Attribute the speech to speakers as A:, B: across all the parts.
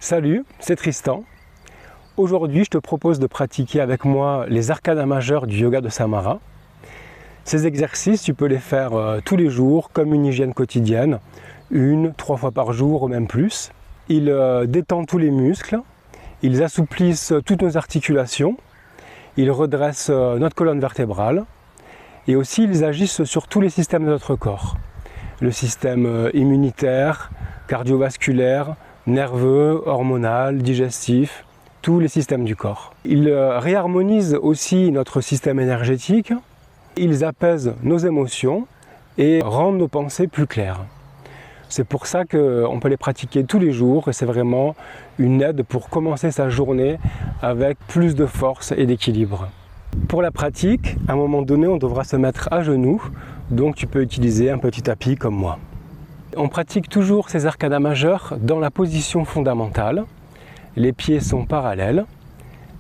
A: Salut, c'est Tristan. Aujourd'hui, je te propose de pratiquer avec moi les arcanas majeurs du yoga de Samara. Ces exercices, tu peux les faire tous les jours comme une hygiène quotidienne, 1-3 fois par jour ou même plus. Ils détendent tous les muscles, ils assouplissent toutes nos articulations, ils redressent notre colonne vertébrale et aussi ils agissent sur tous les systèmes de notre corps. Le système immunitaire, cardiovasculaire, nerveux, hormonal, digestif, tous les systèmes du corps. Ils réharmonisent aussi notre système énergétique, ils apaisent nos émotions et rendent nos pensées plus claires. C'est pour ça qu'on peut les pratiquer tous les jours et c'est vraiment une aide pour commencer sa journée avec plus de force et d'équilibre. Pour la pratique, à un moment donné, on devra se mettre à genoux, donc tu peux utiliser un petit tapis comme moi. On pratique toujours ces arcanas majeurs dans la position fondamentale. Les pieds sont parallèles,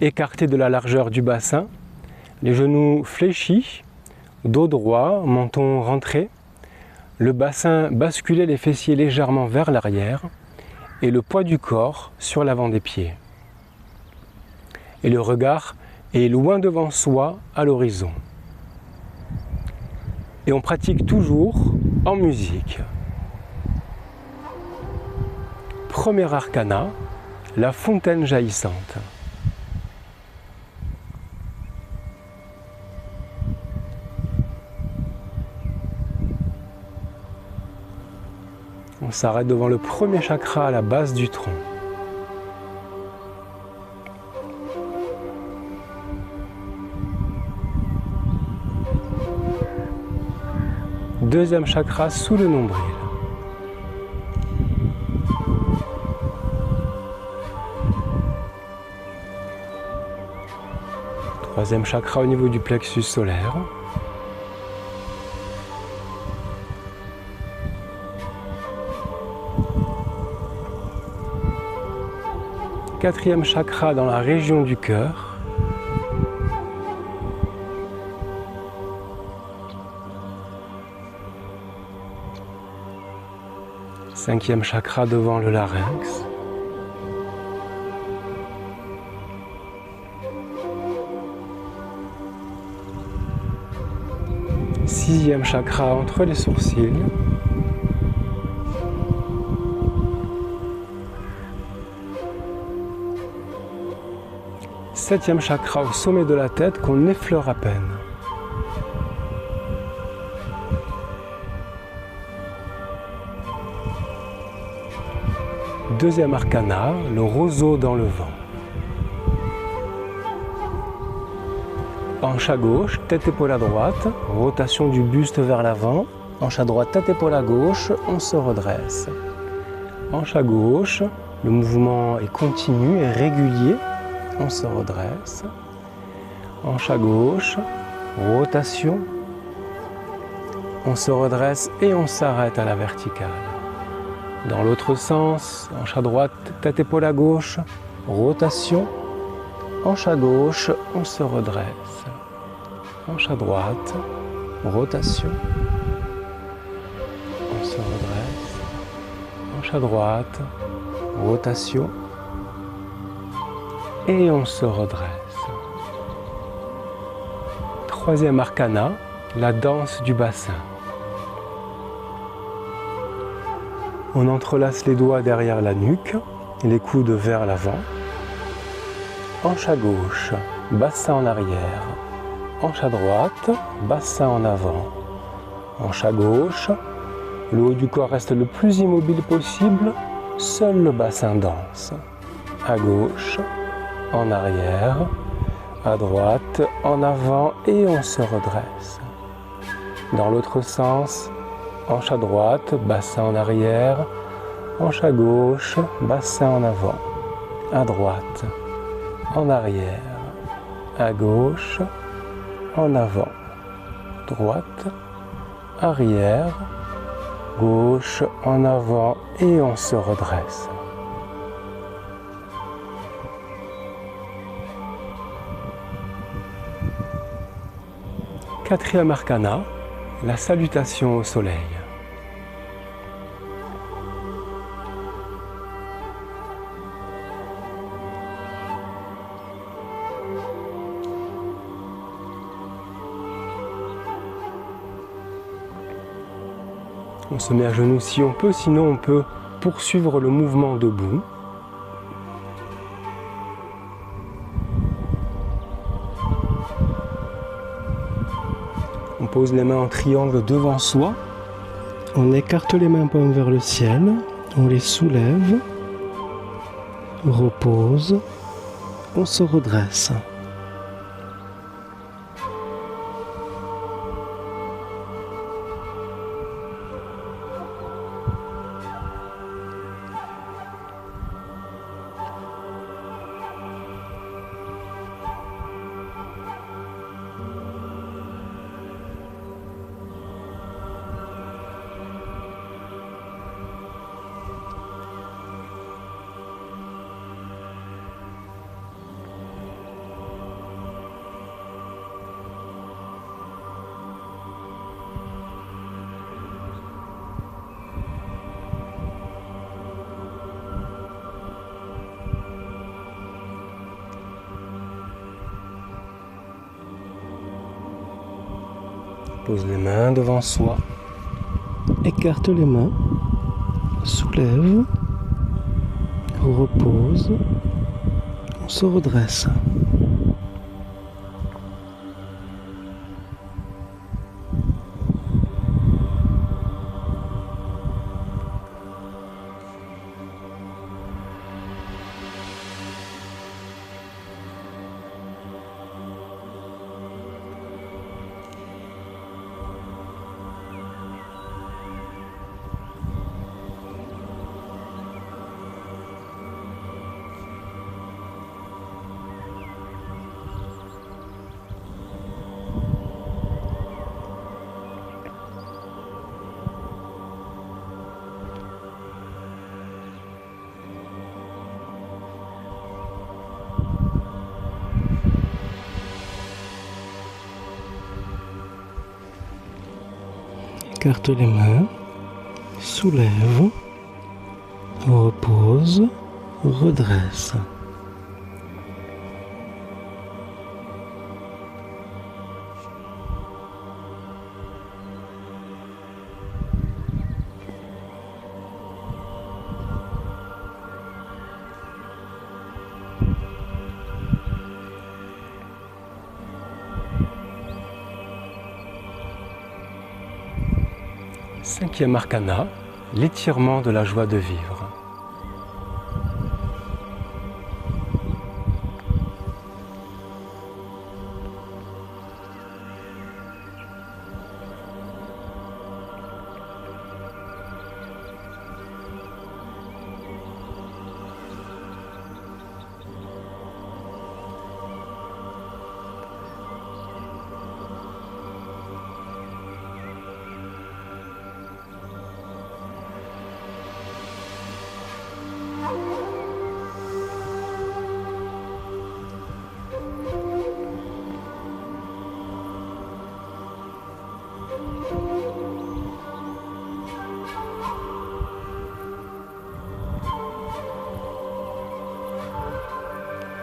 A: écartés de la largeur du bassin, les genoux fléchis, dos droit, menton rentré, le bassin basculé, les fessiers légèrement vers l'arrière et le poids du corps sur l'avant des pieds. Et le regard est loin devant soi à l'horizon. Et on pratique toujours en musique. Premier arcana, la fontaine jaillissante. On s'arrête devant le premier chakra à la base du tronc. Deuxième chakra sous le nombril. Troisième chakra au niveau du plexus solaire. Quatrième chakra dans la région du cœur. Cinquième chakra devant le larynx. Sixième chakra entre les sourcils. Septième chakra au sommet de la tête qu'on effleure à peine. Deuxième arcana, le roseau dans le vent. Hanche à gauche, tête épaule à droite, rotation du buste vers l'avant. Hanche à droite, tête épaule à gauche, on se redresse. Hanche à gauche, le mouvement est continu et régulier, on se redresse. Hanche à gauche, rotation, on se redresse et on s'arrête à la verticale. Dans l'autre sens, hanche à droite, tête épaule à gauche, rotation. Hanche à gauche, on se redresse. Hanche à droite, rotation. On se redresse. Hanche à droite, rotation. Et on se redresse. Troisième arcana, la danse du bassin. On entrelace les doigts derrière la nuque, les coudes vers l'avant. Hanche à gauche, bassin en arrière. Hanche à droite, bassin en avant. Hanche à gauche, le haut du corps reste le plus immobile possible, seul le bassin danse. À gauche, en arrière, à droite, en avant et on se redresse. Dans l'autre sens, hanche à droite, bassin en arrière. Hanche à gauche, bassin en avant. À droite, en arrière, à gauche, en avant, droite, arrière, gauche, en avant et on se redresse. Quatrième arcana, la salutation au soleil. On se met à genoux si on peut, sinon on peut poursuivre le mouvement debout. On pose les mains en triangle devant soi. On écarte les mains paumes vers le ciel. On les soulève. On repose. On se redresse. Pose les mains devant soi. Écarte les mains. Soulève. Repose. On se redresse. Écarte les mains, soulève, repose, redresse. Cinquième arcana, l'étirement de la joie de vivre.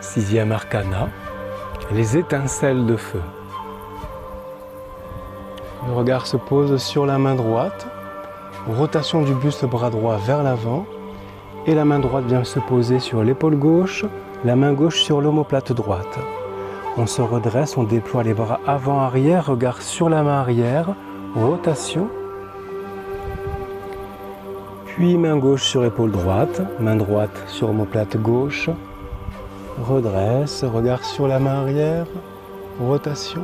A: Sixième arcana, les étincelles de feu. Le regard se pose sur la main droite, rotation du buste bras droit vers l'avant, et la main droite vient se poser sur l'épaule gauche, la main gauche sur l'omoplate droite. On se redresse, on déploie les bras avant-arrière, regard sur la main arrière, rotation. Puis main gauche sur épaule droite, main droite sur omoplate gauche. Redresse, regard sur la main arrière, rotation.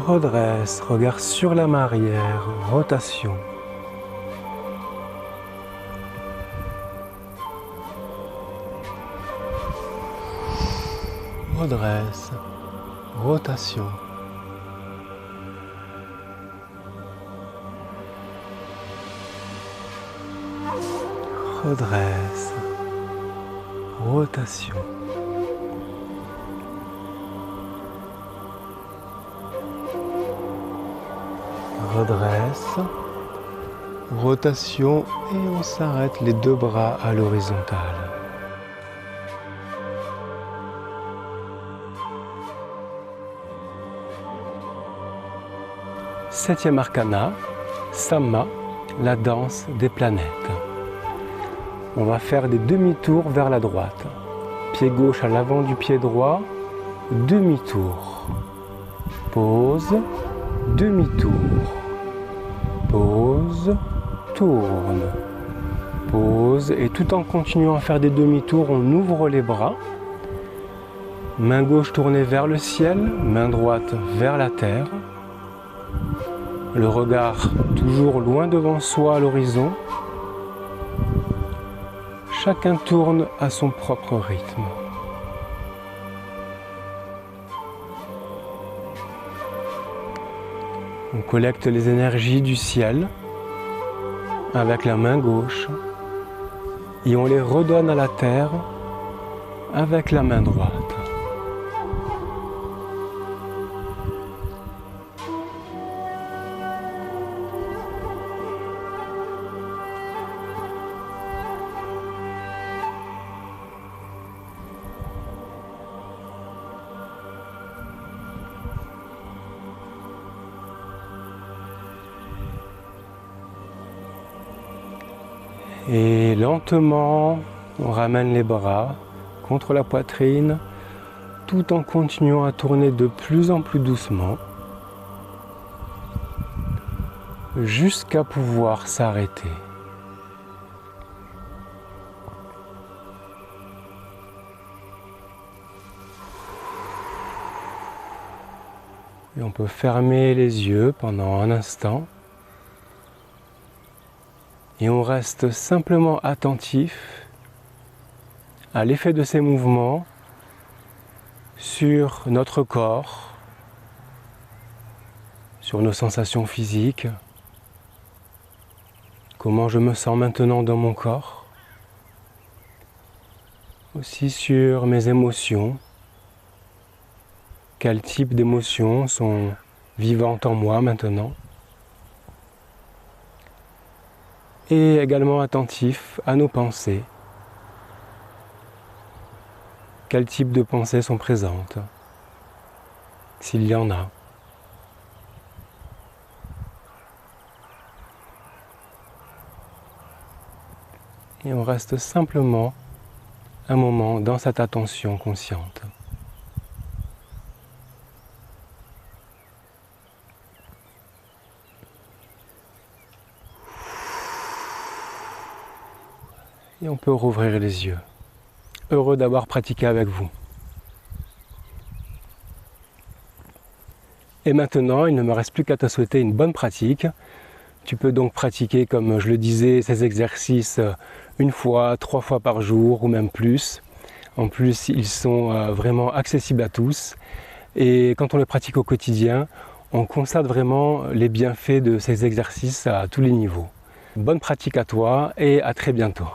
A: Redresse, regard sur la main arrière, rotation. Redresse, rotation. Redresse, rotation. Redresse, rotation et on s'arrête les deux bras à l'horizontale. 7e arcana, Sama, la danse des planètes. On va faire des demi-tours vers la droite. Pied gauche à l'avant du pied droit, demi-tour. Pause, demi-tour. Pause, tourne. Pause, et tout en continuant à faire des demi-tours, on ouvre les bras. Main gauche tournée vers le ciel, main droite vers la terre. Le regard toujours loin devant soi à l'horizon. Chacun tourne à son propre rythme. On collecte les énergies du ciel avec la main gauche et on les redonne à la terre avec la main droite. Et lentement, on ramène les bras contre la poitrine, tout en continuant à tourner de plus en plus doucement, jusqu'à pouvoir s'arrêter. Et on peut fermer les yeux pendant un instant. Et on reste simplement attentif à l'effet de ces mouvements sur notre corps, sur nos sensations physiques, comment je me sens maintenant dans mon corps, aussi sur mes émotions, quel type d'émotions sont vivantes en moi maintenant. Et également attentif à nos pensées. Quel type de pensées sont présentes, s'il y en a. Et on reste simplement un moment dans cette attention consciente. Et on peut rouvrir les yeux. Heureux d'avoir pratiqué avec vous. Et maintenant, il ne me reste plus qu'à te souhaiter une bonne pratique. Tu peux donc pratiquer, comme je le disais, ces exercices 1 fois, 3 fois par jour ou même plus. En plus, ils sont vraiment accessibles à tous. Et quand on les pratique au quotidien, on constate vraiment les bienfaits de ces exercices à tous les niveaux. Bonne pratique à toi et à très bientôt.